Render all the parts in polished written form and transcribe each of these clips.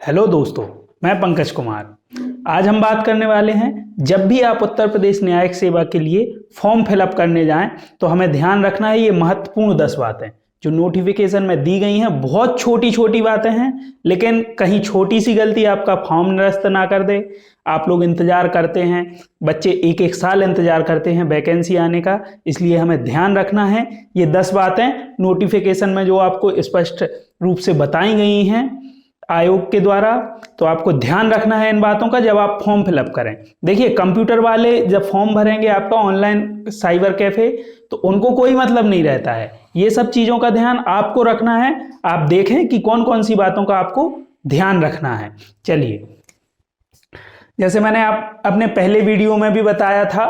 Hello दोस्तों, मैं पंकज कुमार। आज हम बात करने वाले हैं, जब भी आप उत्तर प्रदेश न्यायिक सेवा के लिए फॉर्म फिलअप करने जाएं तो हमें ध्यान रखना है ये महत्वपूर्ण 10 बातें जो नोटिफिकेशन में दी गई हैं। बहुत छोटी छोटी बातें हैं, लेकिन कहीं छोटी सी गलती आपका फॉर्म निरस्त ना कर दे। आप लोग इंतजार करते हैं, बच्चे एक एक साल इंतजार करते हैं वैकेंसी आने का, इसलिए हमें ध्यान रखना है ये 10 बातें नोटिफिकेशन में जो आपको स्पष्ट रूप से बताई गई हैं आयोग के द्वारा। तो आपको ध्यान रखना है इन बातों का जब आप फॉर्म फिलअप करें। देखिए, कंप्यूटर वाले जब फॉर्म भरेंगे आपका ऑनलाइन साइबर कैफे, तो उनको कोई मतलब नहीं रहता है। ये सब चीज़ों का ध्यान आपको रखना है। आप देखें कि कौन कौन सी बातों का आपको ध्यान रखना है। चलिए, जैसे मैंने आप अपने पहले वीडियो में भी बताया था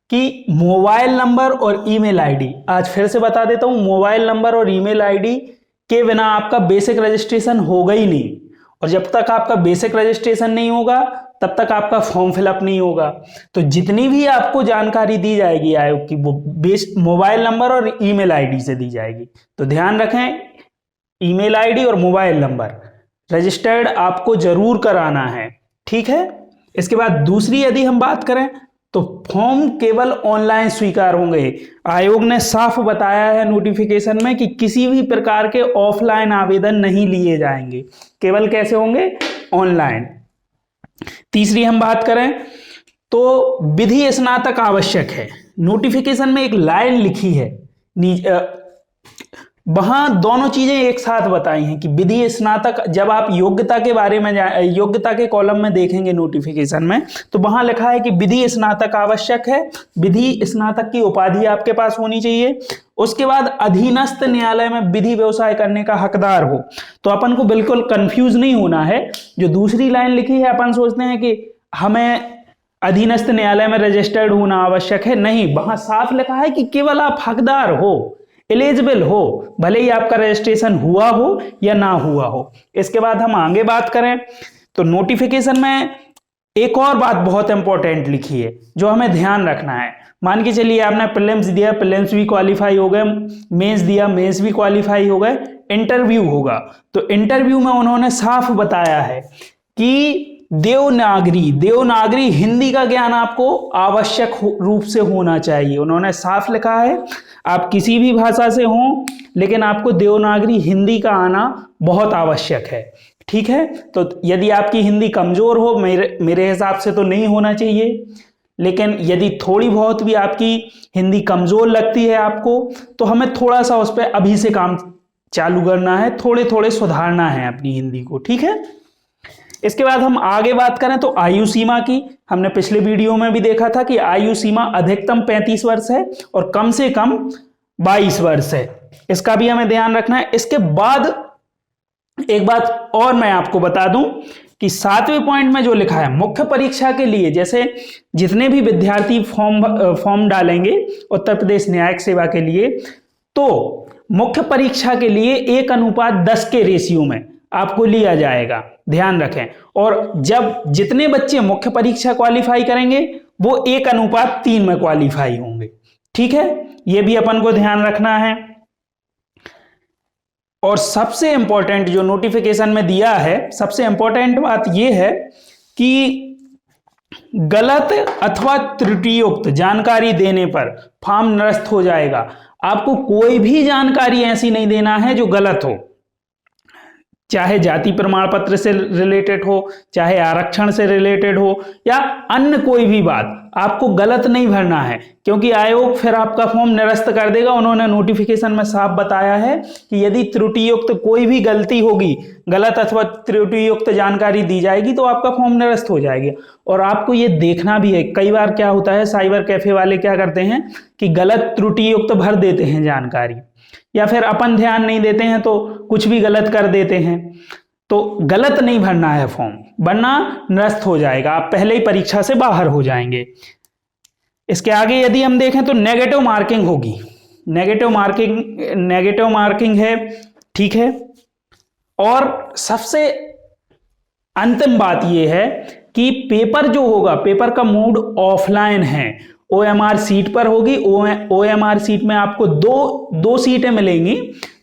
कि मोबाइल नंबर और ईमेल आईडी, आज फिर से बता देता हूं, मोबाइल नंबर और ईमेल आईडी के बिना आपका बेसिक रजिस्ट्रेशन होगा ही नहीं। और जब तक आपका बेसिक रजिस्ट्रेशन नहीं होगा तब तक आपका फॉर्म फिलअप नहीं होगा। तो जितनी भी आपको जानकारी दी जाएगी आयोग की, वो मोबाइल नंबर और ईमेल आईडी से दी जाएगी। तो ध्यान रखें, ईमेल आईडी और मोबाइल नंबर रजिस्टर्ड आपको जरूर कराना है, ठीक है। इसके बाद दूसरी यदि हम बात करें तो फॉर्म केवल ऑनलाइन स्वीकार होंगे। आयोग ने साफ बताया है नोटिफिकेशन में कि किसी भी प्रकार के ऑफलाइन आवेदन नहीं लिए जाएंगे, केवल कैसे होंगे? ऑनलाइन। तीसरी हम बात करें तो विधि स्नातक आवश्यक है। नोटिफिकेशन में एक लाइन लिखी है, वहां दोनों चीजें एक साथ बताई हैं कि विधि स्नातक। जब आप योग्यता के बारे में योग्यता के कॉलम में देखेंगे नोटिफिकेशन में, तो वहां लिखा है कि विधि स्नातक आवश्यक है। विधि स्नातक की उपाधि आपके पास होनी चाहिए। उसके बाद अधीनस्थ न्यायालय में विधि व्यवसाय करने का हकदार हो। तो अपन को बिल्कुल कंफ्यूज नहीं होना है। जो दूसरी लाइन लिखी है, अपन सोचते हैं कि हमें अधीनस्थ न्यायालय में रजिस्टर्ड होना आवश्यक है, नहीं, वहां साफ लिखा है कि केवल आप हकदार हो, एलिजिबल हो, भले ही आपका रजिस्ट्रेशन हुआ हो या ना हुआ हो। इसके बाद हम आगे बात करें तो नोटिफिकेशन में एक और बात बहुत इंपॉर्टेंट लिखी है जो हमें ध्यान रखना है। मान के चलिए आपने प्रीलिम्स दिया, प्रीलिम्स भी क्वालिफाई हो गए, मेंस दिया, मेंस भी क्वालिफाई हो गए, इंटरव्यू होगा। तो इंटरव्यू में उन्होंने साफ बताया है कि देवनागरी हिंदी का ज्ञान आपको आवश्यक रूप से होना चाहिए। उन्होंने साफ लिखा है, आप किसी भी भाषा से हों, लेकिन आपको देवनागरी हिंदी का आना बहुत आवश्यक है, ठीक है। तो यदि आपकी हिंदी कमजोर हो, मेरे हिसाब से तो नहीं होना चाहिए, लेकिन यदि थोड़ी बहुत भी आपकी हिंदी कमजोर लगती है आपको, तो हमें थोड़ा सा उस पर अभी से काम चालू करना है, थोड़े थोड़े सुधारना है अपनी हिंदी को, ठीक है। इसके बाद हम आगे बात करें तो आयु सीमा की, हमने पिछले वीडियो में भी देखा था कि आयु सीमा अधिकतम 35 वर्ष है और कम से कम 22 वर्ष है। इसका भी हमें ध्यान रखना है। इसके बाद एक बात और मैं आपको बता दूं कि 7वें पॉइंट में जो लिखा है, मुख्य परीक्षा के लिए, जैसे जितने भी विद्यार्थी फॉर्म डालेंगे उत्तर प्रदेश न्यायिक सेवा के लिए, तो मुख्य परीक्षा के लिए 1:10 के रेशियो में आपको लिया जाएगा, ध्यान रखें। और जब जितने बच्चे मुख्य परीक्षा क्वालिफाई करेंगे वो 1:3 में क्वालिफाई होंगे, ठीक है। ये भी अपन को ध्यान रखना है। और सबसे इंपॉर्टेंट जो नोटिफिकेशन में दिया है, सबसे इंपॉर्टेंट बात यह है कि गलत अथवा त्रुटियुक्त जानकारी देने पर फॉर्म निरस्त हो जाएगा। आपको कोई भी जानकारी ऐसी नहीं देना है जो गलत हो, चाहे जाति प्रमाण पत्र से रिलेटेड हो, चाहे आरक्षण से रिलेटेड हो, या अन्य कोई भी बात आपको गलत नहीं भरना है, क्योंकि आयोग फिर आपका फॉर्म निरस्त कर देगा। उन्होंने नोटिफिकेशन में साफ बताया है कि यदि त्रुटियुक्त कोई भी गलती होगी, गलत अथवा त्रुटियुक्त जानकारी दी जाएगी, तो आपका फॉर्म निरस्त हो जाएगा। और आपको ये देखना भी है, कई बार क्या होता है, साइबर कैफे वाले क्या करते हैं कि गलत त्रुटियुक्त भर देते हैं जानकारी, या फिर अपन ध्यान नहीं देते हैं तो कुछ भी गलत कर देते हैं। तो गलत नहीं भरना है फॉर्म, वरना निरस्त हो जाएगा, आप पहले ही परीक्षा से बाहर हो जाएंगे। इसके आगे यदि हम देखें तो नेगेटिव मार्किंग होगी। नेगेटिव मार्किंग है, ठीक है। और सबसे अंतिम बात यह है कि पेपर जो होगा, पेपर का मोड ऑफलाइन है OMR सीट पर होगी। OMR सीट में आपको दो सीटें मिलेंगी,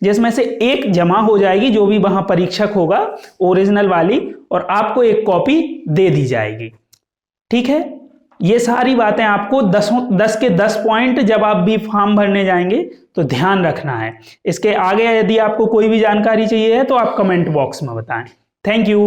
जिसमें से एक जमा हो जाएगी जो भी वहां परीक्षक होगा ओरिजिनल वाली, और आपको एक कॉपी दे दी जाएगी। ठीक है, ये सारी बातें आपको 10 के 10 पॉइंट जब आप भी फॉर्म भरने जाएंगे तो ध्यान रखना है। इसके आगे यदि आपको कोई भी जानकारी चाहिए है तो आप कमेंट बॉक्स में बताएं। Thank you.